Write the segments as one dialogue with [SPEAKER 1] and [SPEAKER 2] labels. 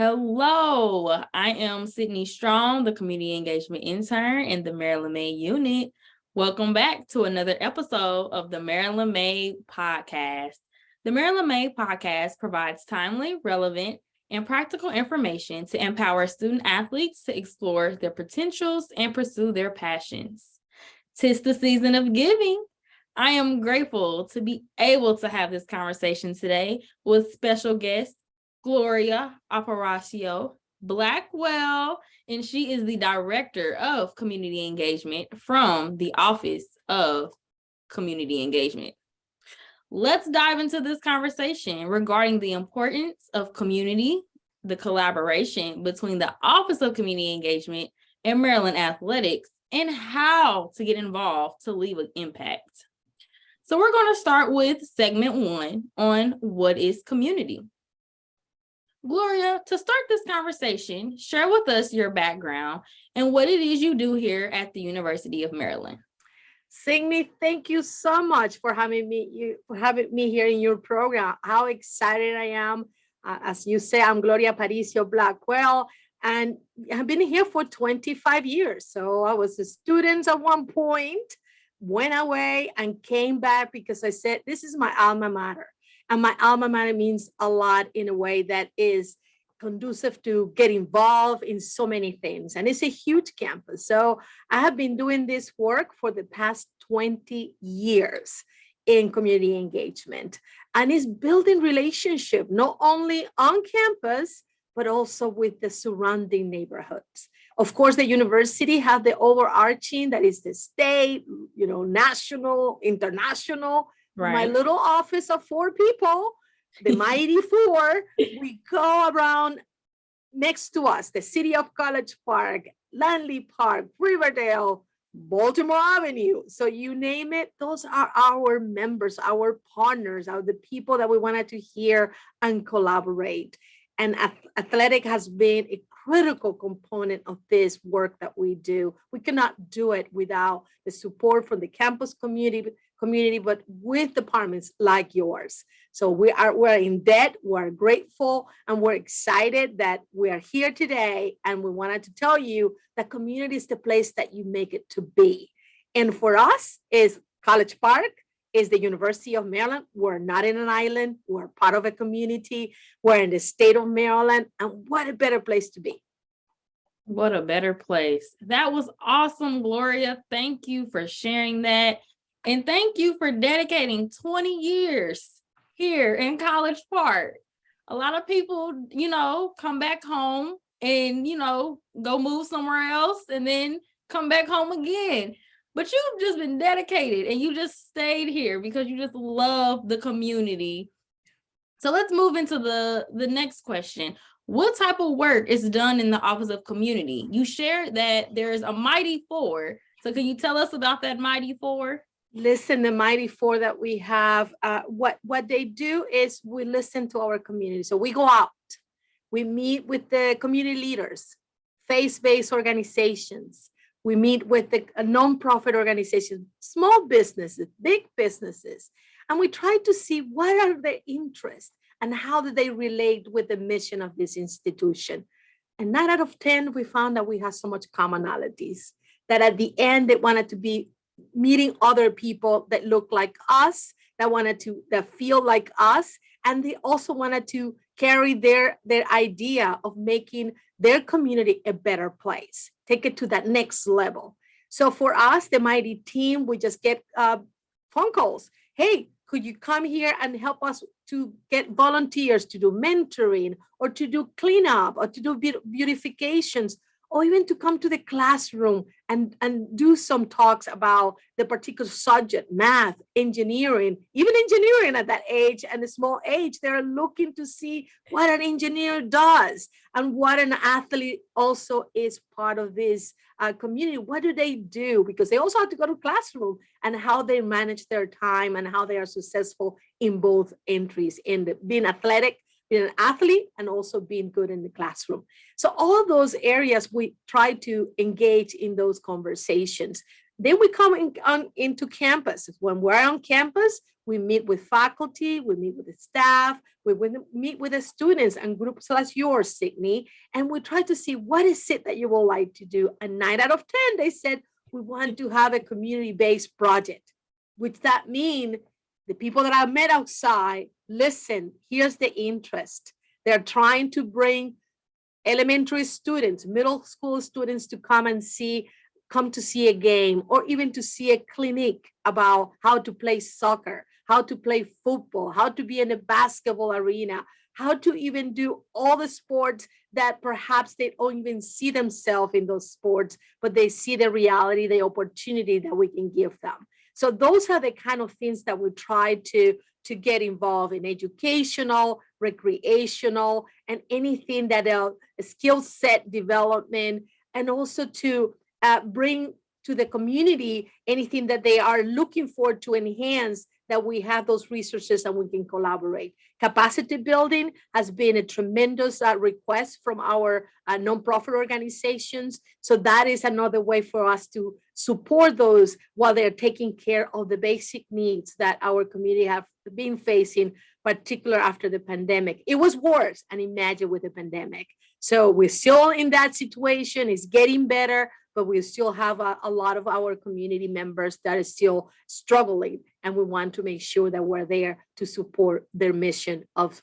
[SPEAKER 1] Hello, I am Sydnee Strong, the Community Engagement Intern in the Maryland Made Unit. Welcome back to another episode of the Maryland Made Podcast. The Maryland Made Podcast provides timely, relevant, and practical information to empower student athletes to explore their potentials and pursue their passions. 'Tis the season of giving. I am grateful to be able to have this conversation today with special guest Gloria Aparicio Blackwell, and she is the Director of Community Engagement from the Office of Community Engagement. Let's dive into this conversation regarding the importance of community, the collaboration between the Office of Community Engagement and Maryland Athletics, and how to get involved to leave an impact. So we're going to start with segment 1 on what is community. Gloria, to start this conversation, share with us your background and what it is you do here at the University of Maryland.
[SPEAKER 2] Sydnee, thank you so much for having me here in your program. How excited I am. As you say, I'm Gloria Aparicio Blackwell, and I've been here for 25 years. So I was a student at one point, went away and came back because I said, this is my alma mater. And my alma mater means a lot in a way that is conducive to get involved in so many things. And it's a huge campus. So I have been doing this work for the past 20 years in community engagement. And it's building relationship, not only on campus, but also with the surrounding neighborhoods. Of course, the university has the overarching, that is the state, national, international. Right. My little office of 4 people, the mighty 4, we go around next to us, the city of College Park, Langley Park, Riverdale, Baltimore Avenue. So you name it, those are our members, our partners, are the people that we wanted to hear and collaborate. And athletic has been a critical component of this work that we do. We cannot do it without the support from the campus community, but with departments like yours. So we're in debt, we're grateful, and we're excited that we are here today. And we wanted to tell you that community is the place that you make it to be. And for us is College Park, is the University of Maryland. We're not in an island, we're part of a community, we're in the state of Maryland, and what a better place to be.
[SPEAKER 1] What a better place. That was awesome, Gloria. Thank you for sharing that. And thank you for dedicating 20 years here in College Park. A lot of people, come back home and, go move somewhere else and then come back home again. But you've just been dedicated and you just stayed here because you just love the community. So let's move into the next question. What type of work is done in the Office of Community? You shared that there's a mighty 4. So can you tell us about that mighty 4?
[SPEAKER 2] Listen, the mighty 4 that we have, what they do is we listen to our community. So we go out, we meet with the community leaders, faith-based organizations. We meet with the nonprofit organizations, small businesses, big businesses, and we try to see what are their interests and how do they relate with the mission of this institution. And 9 out of 10, we found that we have so much commonalities, that at the end, they wanted to be meeting other people that look like us, that feel like us, and they also wanted to carry their idea of making their community a better place, take it to that next level. So for us, the mighty team, we just get phone calls. Hey, could you come here and help us to get volunteers to do mentoring or to do cleanup or to do beautifications, or even to come to the classroom and do some talks about the particular subject, math, engineering, even engineering at that age and a small age, they're looking to see what an engineer does and what an athlete also is part of this community. What do they do? Because they also have to go to classroom, and how they manage their time and how they are successful in both entries, in being athletic, being an athlete, and also being good in the classroom. So all those areas, we try to engage in those conversations. Then we come into campus. When we're on campus, we meet with faculty, we meet with the staff, we meet with the students and groups like yours, Sydnee, and we try to see what is it that you would like to do. And 9 out of 10, they said, we want to have a community-based project, which that means the people that I met outside, listen, here's the interest. They're trying to bring elementary students, middle school students to come to see a game, or even to see a clinic about how to play soccer, how to play football, how to be in a basketball arena, how to even do all the sports that perhaps they don't even see themselves in those sports, but they see the reality, the opportunity that we can give them. So those are the kind of things that we try to get involved in: educational, recreational, and anything that skill set development, and also to bring to the community anything that they are looking for to enhance, that we have those resources and we can collaborate. Capacity building has been a tremendous request from our nonprofit organizations. So that is another way for us to support those while they're taking care of the basic needs that our community have been facing, particularly after the pandemic. It was worse, and imagine with the pandemic. So we're still in that situation. It's getting better, but we still have a lot of our community members that are still struggling, and we want to make sure that we're there to support their mission of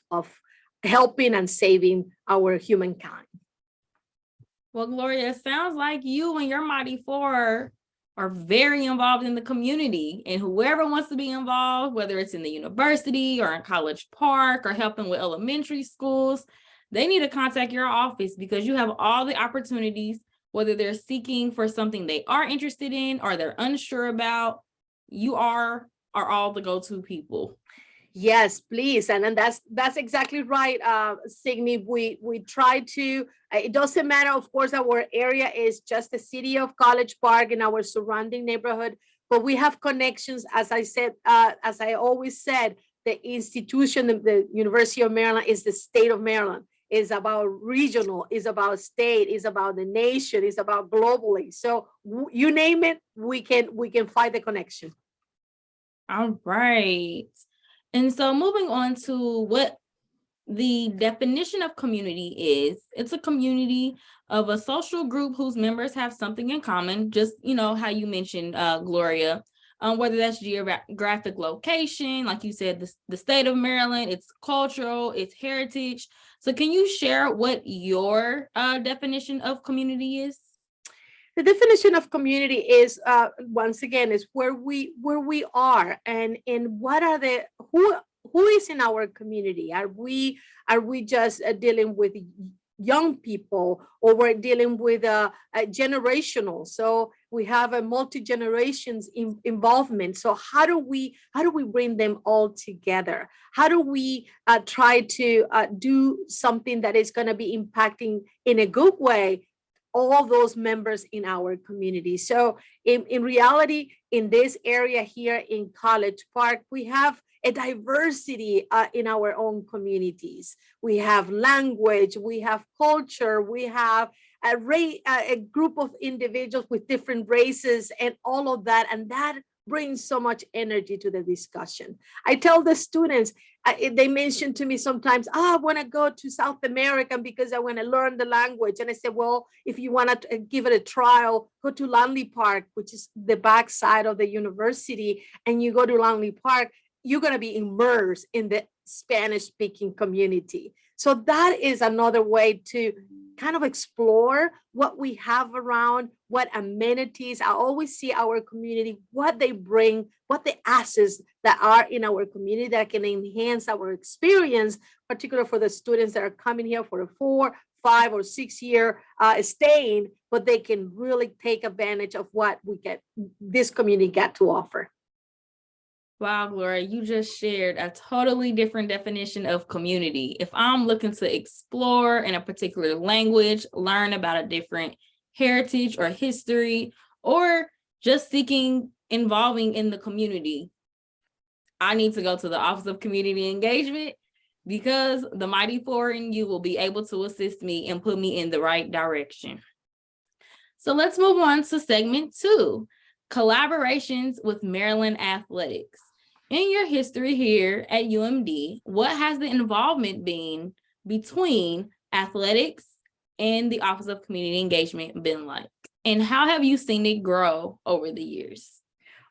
[SPEAKER 2] helping and saving our humankind.
[SPEAKER 1] Well, Gloria, it sounds like you and your Mighty Four are very involved in the community, and whoever wants to be involved, whether it's in the university or in College Park or helping with elementary schools, they need to contact your office, because you have all the opportunities, whether they're seeking for something they are interested in or they're unsure about. You are all the go-to people.
[SPEAKER 2] Yes, please. And then that's exactly right, Sydnee. We try to, it doesn't matter, of course, our area is just the city of College Park and our surrounding neighborhood, but we have connections. As I said, as I always said, the institution, the University of Maryland is the state of Maryland. Is about regional, is about state, is about the nation, is about globally. So you name it, we can find the connection.
[SPEAKER 1] All right. And so moving on to what the definition of community is, it's a community of a social group whose members have something in common, just, how you mentioned, Gloria, whether that's geographic location, like you said, the state of Maryland, it's cultural, it's heritage. So can you share what your definition of community is?
[SPEAKER 2] The definition of community is, once again, is where we are, and what are the who is in our community. Are we just dealing with young people, or we're dealing with a generational? So we have a multi-generations involvement. So how do we bring them all together? How do we try to do something that is going to be impacting in a good way all those members in our community? So in reality, in this area here in College Park, we have a diversity in our own communities. We have language, we have culture, we have a group of individuals with different races and all of that. And that brings so much energy to the discussion. I tell the students, they mention to me sometimes, I want to go to South America because I want to learn the language. And I said, well, if you want to give it a trial, go to Langley Park, which is the backside of the university. And you go to Langley Park, you're going to be immersed in the Spanish-speaking community. So that is another way to kind of explore what we have around, what amenities. I always see our community, what they bring, what the assets that are in our community that can enhance our experience, particularly for the students that are coming here for a 4, 5, or 6 year staying, but they can really take advantage of what this community got to offer.
[SPEAKER 1] Wow, Gloria, you just shared a totally different definition of community. If I'm looking to explore in a particular language, learn about a different heritage or history, or just seeking involving in the community, I need to go to the Office of Community Engagement, because the Mighty Four and you will be able to assist me and put me in the right direction. So let's move on to segment 2. collaborations with Maryland athletics. In your history here at UMD, what has the involvement been between athletics and the Office of Community Engagement been like? And how have you seen it grow over the years?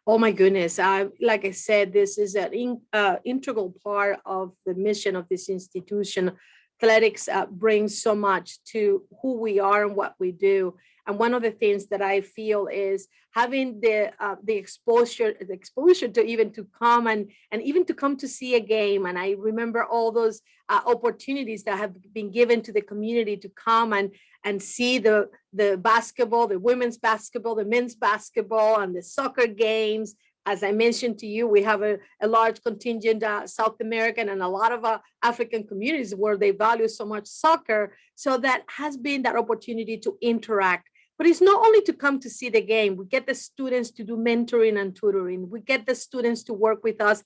[SPEAKER 2] Oh my goodness. Like I said, this is an integral part of the mission of this institution. Athletics brings so much to who we are and what we do. And one of the things that I feel is having the exposure to even to come and even to come to see a game. And I remember all those opportunities that have been given to the community to come and see the basketball, the women's basketball, the men's basketball, and the soccer games. As I mentioned to you, we have a large contingent South American and a lot of African communities where they value so much soccer. So that has been that opportunity to interact. But it's not only to come to see the game. We get the students to do mentoring and tutoring. We get the students to work with us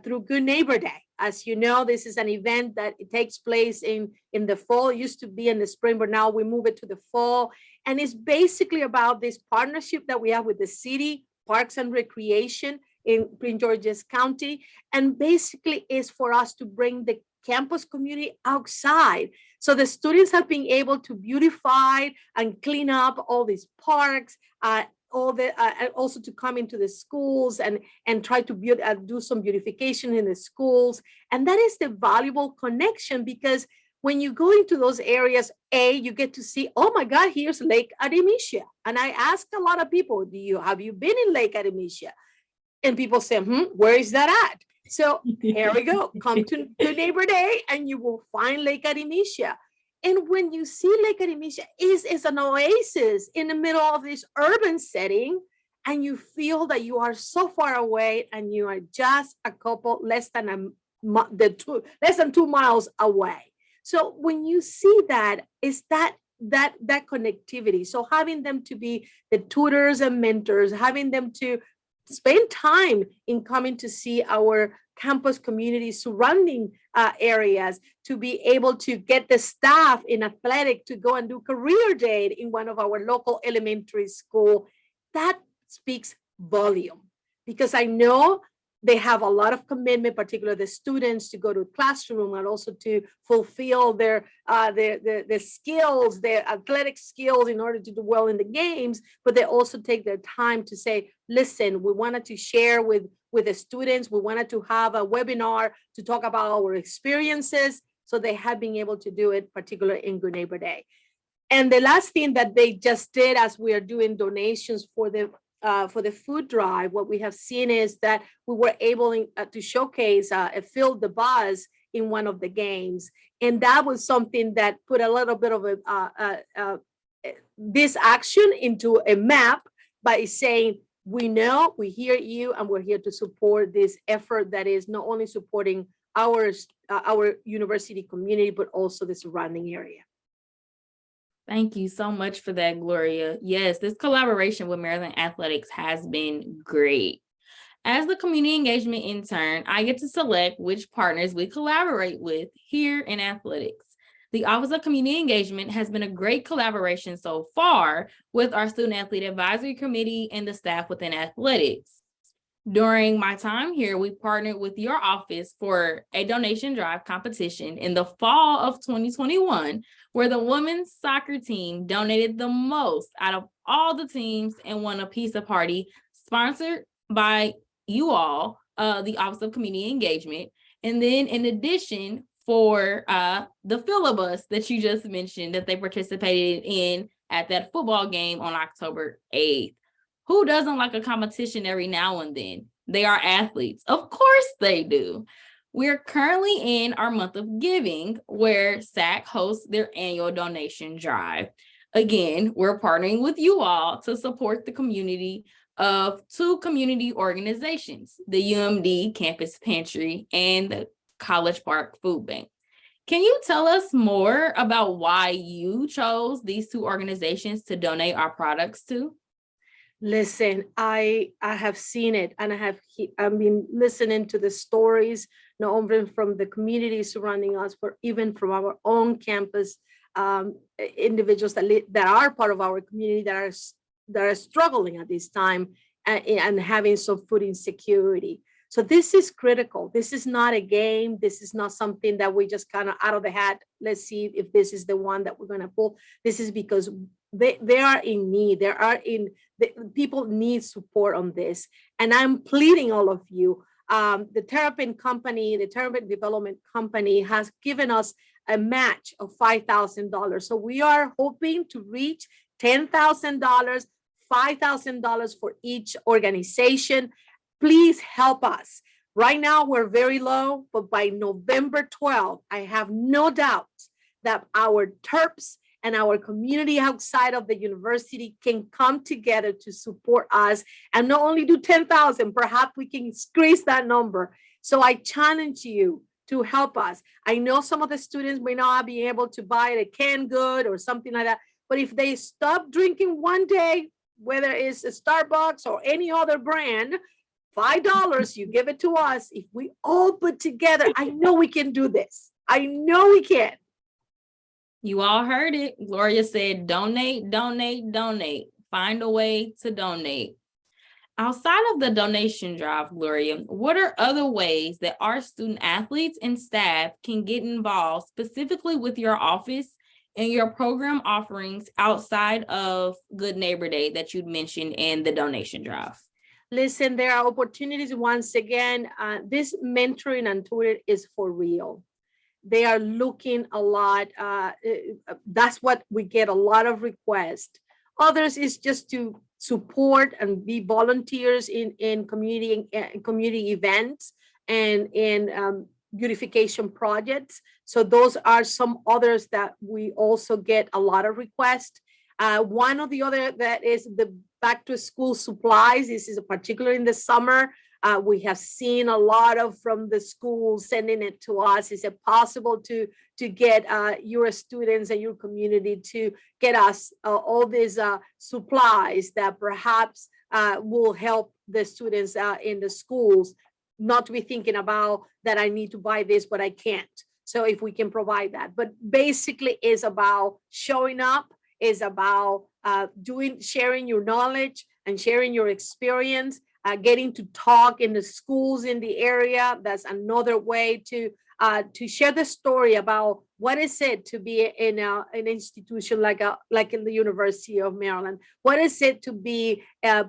[SPEAKER 2] through Good Neighbor Day. As you know, this is an event that it takes place in the fall. It used to be in the spring, but now we move it to the fall. And it's basically about this partnership that we have with the city, Parks and Recreation in Prince George's County. And basically is for us to bring the campus community outside. So the students have been able to beautify and clean up all these parks, and also to come into the schools and try to do some beautification in the schools. And that is the valuable connection, because when you go into those areas, you get to see, oh my God, here's Lake Artemisia. And I ask a lot of people, have you been in Lake Artemisia? And people say, where is that at? So here we go. Come to Good Neighbor Day and you will find Lake Artemisia. And when you see Lake Artemisia, is an oasis in the middle of this urban setting, and you feel that you are so far away and you are just a couple less than 2 miles away. So when you see that, is that connectivity. So having them to be the tutors and mentors, having them to spend time in coming to see our campus community surrounding areas, to be able to get the staff in athletic to go and do career day in one of our local elementary school, that speaks volume, because I know they have a lot of commitment, particularly the students, to go to classroom and also to fulfill their skills, their athletic skills in order to do well in the games. But they also take their time to say, listen, we wanted to share with the students. We wanted to have a webinar to talk about our experiences. So they have been able to do it, particularly in Good Neighbor Day. And the last thing that they just did, as we are doing donations for the food drive, what we have seen is that we were able to showcase a Fill the Buzz in one of the games. And that was something that put a little bit of this action into a map by saying, we know, we hear you, and we're here to support this effort that is not only supporting our university community, but also the surrounding area.
[SPEAKER 1] Thank you so much for that, Gloria. Yes, this collaboration with Maryland Athletics has been great. As the community engagement intern, I get to select which partners we collaborate with here in athletics. The Office of Community Engagement has been a great collaboration so far with our Student Athlete Advisory Committee and the staff within athletics. During my time here, we partnered with your office for a donation drive competition in the fall of 2021, where the women's soccer team donated the most out of all the teams and won a pizza party sponsored by you all, the Office of Community Engagement. And then in addition, for the Filibus that you just mentioned that they participated in at that football game on October 8th. Who doesn't like a competition every now and then? They are athletes. Of course they do. We're currently in our month of giving, where SAC hosts their annual donation drive. Again, we're partnering with you all to support the community of two community organizations, the UMD Campus Pantry and the College Park Food Bank. Can you tell us more about why you chose these two organizations to donate our products to?
[SPEAKER 2] Listen, I have seen it, and I've been listening to the stories, not only from the community surrounding us, but even from our own campus individuals that are part of our community that are struggling at this time and having some food insecurity. So this is critical. This is not a game. This is not something that we just kind of out of the hat. Let's see if this is the one that we're going to pull. This is because they are in need. People need support on this. And I'm pleading all of you. The Terrapin Company, the Terrapin Development Company has given us a match of $5,000. So we are hoping to reach $10,000, $5,000 for each organization. Please help us. Right now, we're very low, but by November 12th, I have no doubt that our Terps and our community outside of the university can come together to support us and not only do 10,000, perhaps we can increase that number. So I challenge you to help us. I know some of the students may not be able to buy a canned good or something like that, but if they stop drinking one day, whether it's a Starbucks or any other brand, $5, you give it to us. If we all put together, I know we can do this. I know we can.
[SPEAKER 1] You all heard it. Gloria said, donate, donate, donate. Find a way to donate. Outside of the donation drive, Gloria, what are other ways that our student athletes and staff can get involved specifically with your office and your program offerings outside of Good Neighbor Day that you'd mentioned in the donation drive?
[SPEAKER 2] Listen, there are opportunities. Once again, this mentoring and tutoring is for real. They are looking a lot. That's what we get a lot of requests. Others is just to support and be volunteers in community events and in beautification projects. So those are some others that we also get a lot of requests. One of the other that is the back to school supplies. This is particularly in the summer. We have seen a lot of from the schools sending it to us. Is it possible to get your students and your community to get us all these supplies that perhaps will help the students in the schools not to be thinking about that I need to buy this, but I can't. So if we can provide that, but basically is about showing up, is about sharing your knowledge and sharing your experience, getting to talk in the schools in the area. That's another way to share the story about what is it to be in an institution like in the University of Maryland. What is it to be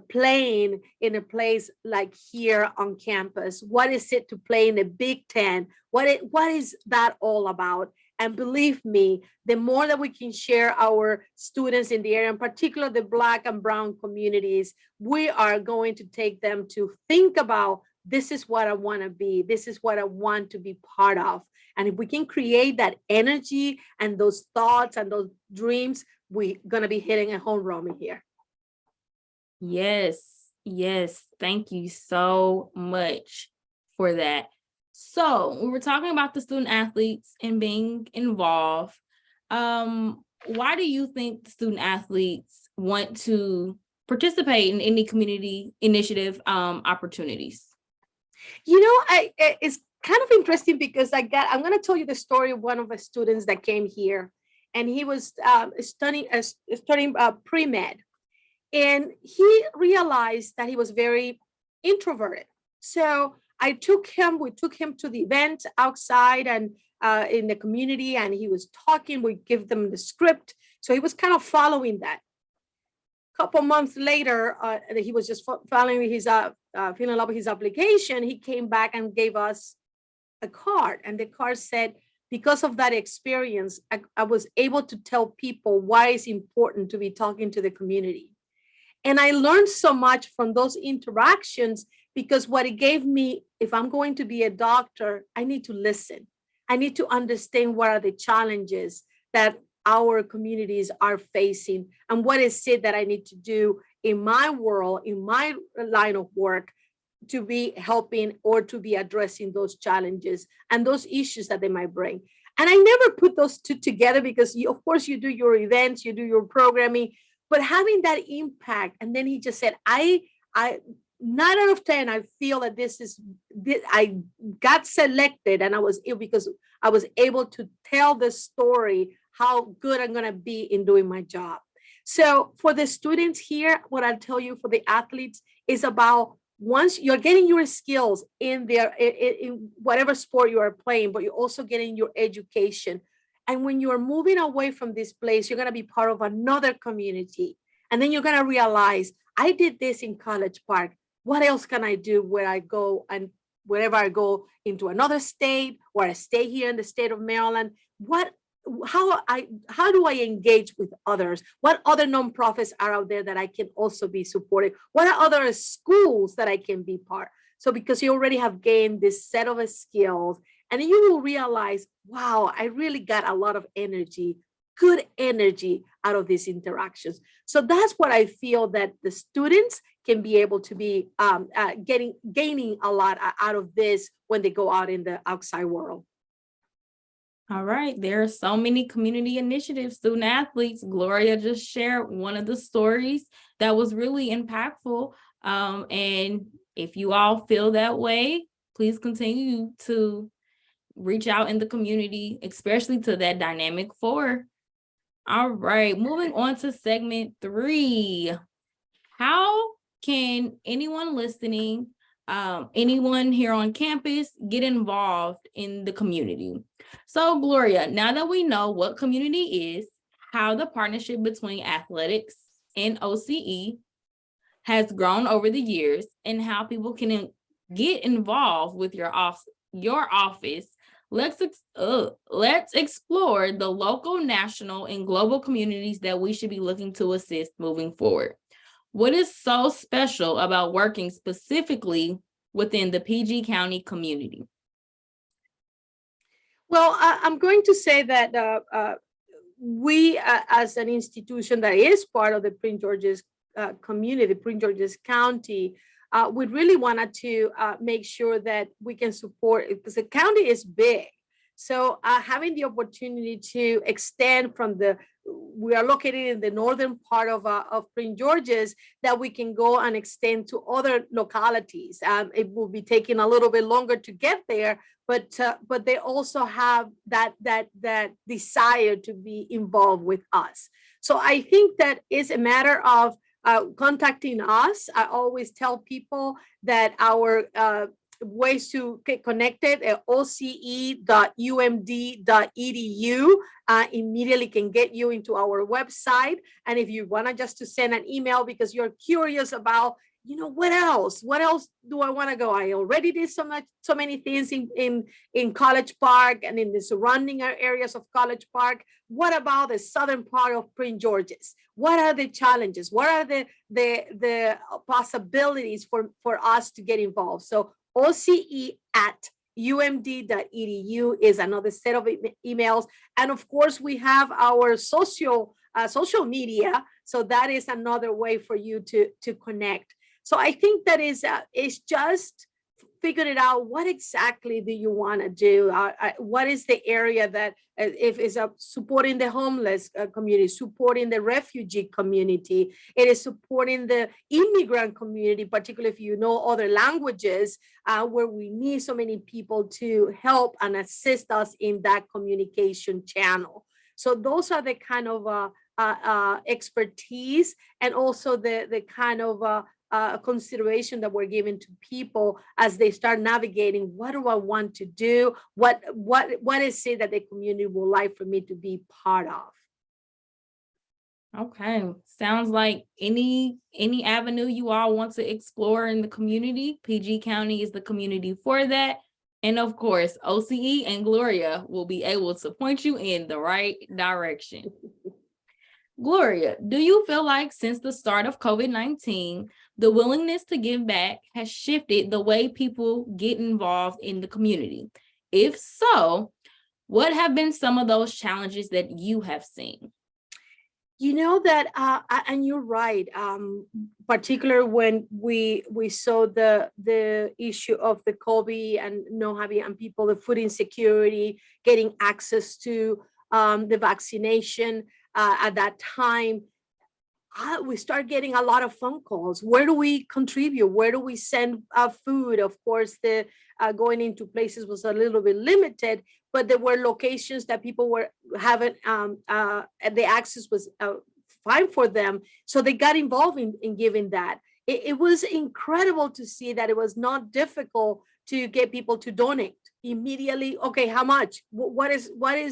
[SPEAKER 2] playing in a place like here on campus? What is it to play in the Big Ten? What is that all about? And believe me, the more that we can share our students in the area, in particular the Black and Brown communities, we are going to take them to think about, this is what I want to be. This is what I want to be part of. And if we can create that energy and those thoughts and those dreams, we're going to be hitting a home run here.
[SPEAKER 1] Yes. Thank you so much for that. So we were talking about the student athletes and being involved. Why do you think the student athletes want to participate in any community initiative opportunities?
[SPEAKER 2] It's kind of interesting because I'm going to tell you the story of one of the students that came here, and he was studying pre-med, and he realized that he was very introverted. So we took him to the event outside and in the community, and he was talking. We give them the script. So he was kind of following that. Couple months later, he was just following his filling up his application. He came back and gave us a card, and the card said, because of that experience, I was able to tell people why it's important to be talking to the community. And I learned so much from those interactions, because what it gave me, if I'm going to be a doctor, I need to listen. I need to understand what are the challenges that our communities are facing, and what is it that I need to do in my world, in my line of work, to be helping or to be addressing those challenges and those issues that they might bring. And I never put those two together, because of course you do your events, you do your programming, but having that impact. And then he just said, I 9 out of 10, I feel that I got selected, and because I was able to tell the story, how good I'm going to be in doing my job. So for the students here, what I'll tell you, for the athletes, is about once you're getting your skills in there, in whatever sport you are playing, but you're also getting your education. And when you're moving away from this place, you're going to be part of another community. And then you're going to realize, I did this in College Park. What else can I do where I go and wherever I go into another state or I stay here in the state of Maryland? How do I engage with others? What other nonprofits are out there that I can also be supporting? What are other schools that I can be part? So because you already have gained this set of skills, and then you will realize, wow, I really got a lot of energy, good energy out of these interactions. So that's what I feel that the students can be able to be gaining a lot out of this when they go out in the outside world.
[SPEAKER 1] All right, there are so many community initiatives, student athletes. Gloria just shared one of the stories that was really impactful. And if you all feel that way, please continue to reach out in the community, especially to that dynamic 4. All right, moving on to segment 3. How can anyone listening, anyone here on campus get involved in the community? So Gloria, now that we know what community is, how the partnership between athletics and OCE has grown over the years, and how people can get involved with your office, let's explore the local, national, and global communities that we should be looking to assist moving forward. What is so special about working specifically within the PG County community?
[SPEAKER 2] Well, I'm going to say that we, as an institution that is part of the Prince George's community, Prince George's County, we really wanted to make sure that we can support it because the county is big. So having the opportunity to extend from we are located in the northern part of Prince George's, that we can go and extend to other localities. It will be taking a little bit longer to get there, but they also have that desire to be involved with us. So I think that is a matter of contacting us. I always tell people that our ways to get connected at oce.umd.edu immediately can get you into our website. And if you want to just to send an email because you're curious about, what else do I want to go? I already did so many things in College Park and in the surrounding areas of College Park. What about the southern part of Prince George's? What are the challenges? What are the possibilities for us to get involved? So oce@umd.edu is another set of emails. And of course, we have our social media. So that is another way for you to connect. So I think that is just figuring out what exactly do you want to do? What is the area that if it's supporting the homeless community, supporting the refugee community, it is supporting the immigrant community, particularly if you know other languages, where we need so many people to help and assist us in that communication channel. So those are the kind of expertise and also the kind of consideration that we're giving to people as they start navigating. What do I want to do? What is it that the community would like for me to be part of?
[SPEAKER 1] Okay, sounds like any avenue you all want to explore in the community, PG County is the community for that. And of course, OCE and Gloria will be able to point you in the right direction. Gloria, do you feel like since the start of COVID-19, the willingness to give back has shifted the way people get involved in the community? If so, what have been some of those challenges that you have seen?
[SPEAKER 2] That, and you're right, particularly when we saw the issue of the COVID and having and people, the food insecurity, getting access to the vaccination at that time, we start getting a lot of phone calls. Where do we contribute? Where do we send food? Of course, the going into places was a little bit limited, but there were locations that people were having, the access was fine for them. So they got involved in giving that. it was incredible to see that it was not difficult to get people to donate immediately. Okay, how much? What is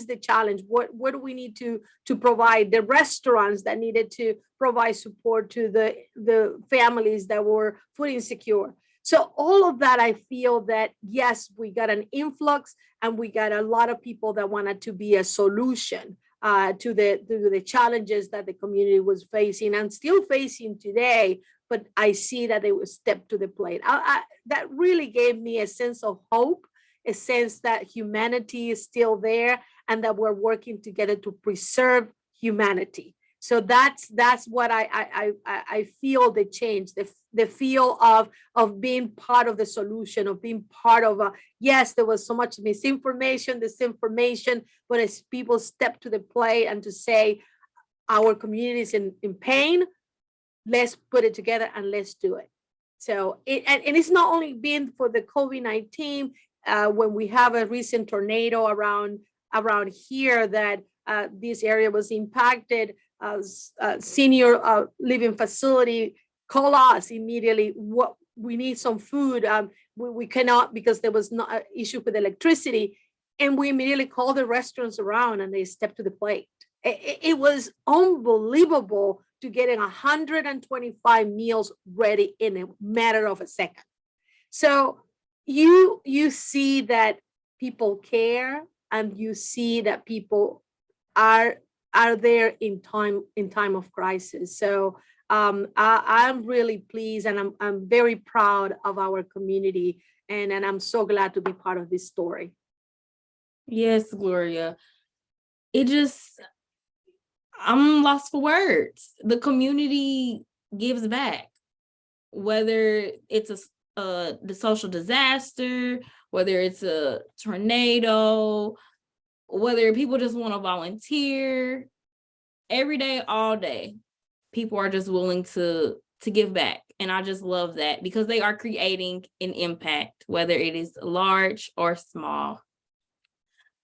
[SPEAKER 2] the challenge? What do we need to provide? The restaurants that needed to provide support to the families that were food insecure. So all of that, I feel that yes, we got an influx, and we got a lot of people that wanted to be a solution to the challenges that the community was facing and still facing today. But I see that they will step to the plate. That really gave me a sense of hope, a sense that humanity is still there and that we're working together to preserve humanity. So that's what I feel the change, the feel of being part of the solution, of being part of yes, there was so much misinformation, disinformation, but as people step to the plate and to say our community is in pain, let's put it together and let's do it. So and it's not only been for the COVID-19, when we have a recent tornado around here that this area was impacted, senior living facility call us immediately. What we need some food. We cannot, because there was not an issue with electricity, and we immediately called the restaurants around and they stepped to the plate. It was unbelievable to getting 125 meals ready in a matter of a second. So you see that people care, and you see that people are there in time of crisis. So I'm really pleased, and I'm very proud of our community, and I'm so glad to be part of this story.
[SPEAKER 1] Yes, Gloria. I'm lost for words. The community gives back, whether it's the social disaster, whether it's a tornado, whether people just want to volunteer. Every day, all day, people are just willing to give back. And I just love that, because they are creating an impact, whether it is large or small.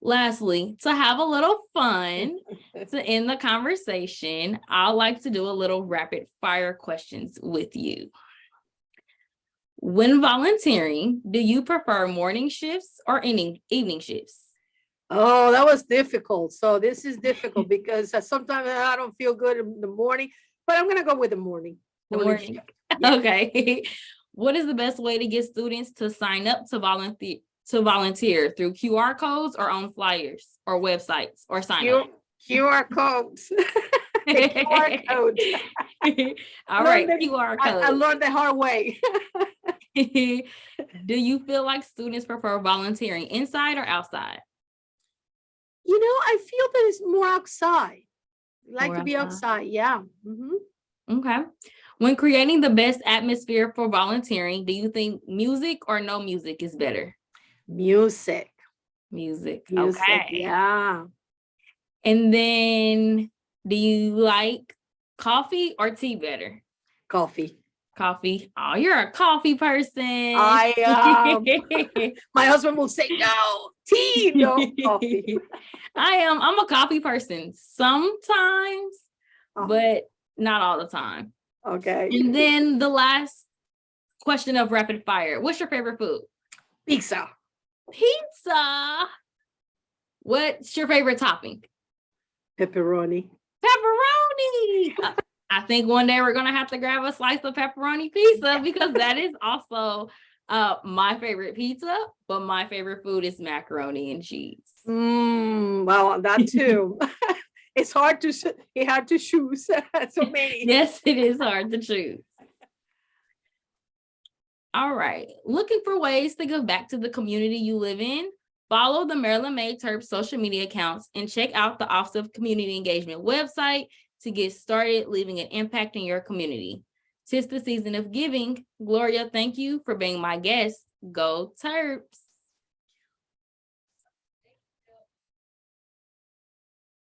[SPEAKER 1] Lastly, to have a little fun to end the conversation, I'd like to do a little rapid fire questions with you. When volunteering, do you prefer morning shifts or evening shifts?
[SPEAKER 2] Oh, that was difficult. So this is difficult because sometimes I don't feel good in the morning, but I'm going to go with the morning.
[SPEAKER 1] The morning. Yeah. Okay. What is the best way to get students to sign up to volunteer through QR codes or on flyers or websites or sign up?
[SPEAKER 2] QR codes. QR code.
[SPEAKER 1] All right, QR code.
[SPEAKER 2] I learned the hard way.
[SPEAKER 1] Do you feel like students prefer volunteering inside or outside?
[SPEAKER 2] I feel that it's more outside. Like to be outside. Yeah. Mm-hmm.
[SPEAKER 1] Okay. When creating the best atmosphere for volunteering, do you think music or no music is better?
[SPEAKER 2] Music.
[SPEAKER 1] Okay.
[SPEAKER 2] Yeah.
[SPEAKER 1] And then, do you like coffee or tea better?
[SPEAKER 2] Coffee.
[SPEAKER 1] Oh, you're a coffee person.
[SPEAKER 2] I am. My husband will say no. Tea, no coffee.
[SPEAKER 1] I'm a coffee person sometimes, but not all the time.
[SPEAKER 2] Okay.
[SPEAKER 1] And then the last question of rapid fire. What's your favorite food?
[SPEAKER 2] Pizza.
[SPEAKER 1] What's your favorite topping?
[SPEAKER 2] Pepperoni.
[SPEAKER 1] I think one day we're going to have to grab a slice of pepperoni pizza, because that is also my favorite pizza, but my favorite food is macaroni and cheese.
[SPEAKER 2] Well, that too. It's hard to choose. So many.
[SPEAKER 1] Yes, it is hard to choose. All right. Looking for ways to give back to the community you live in? Follow the Maryland May Terps social media accounts and check out the Office of Community Engagement website to get started leaving an impact in your community. 'Tis the season of giving. Gloria, thank you for being my guest. Go Terps.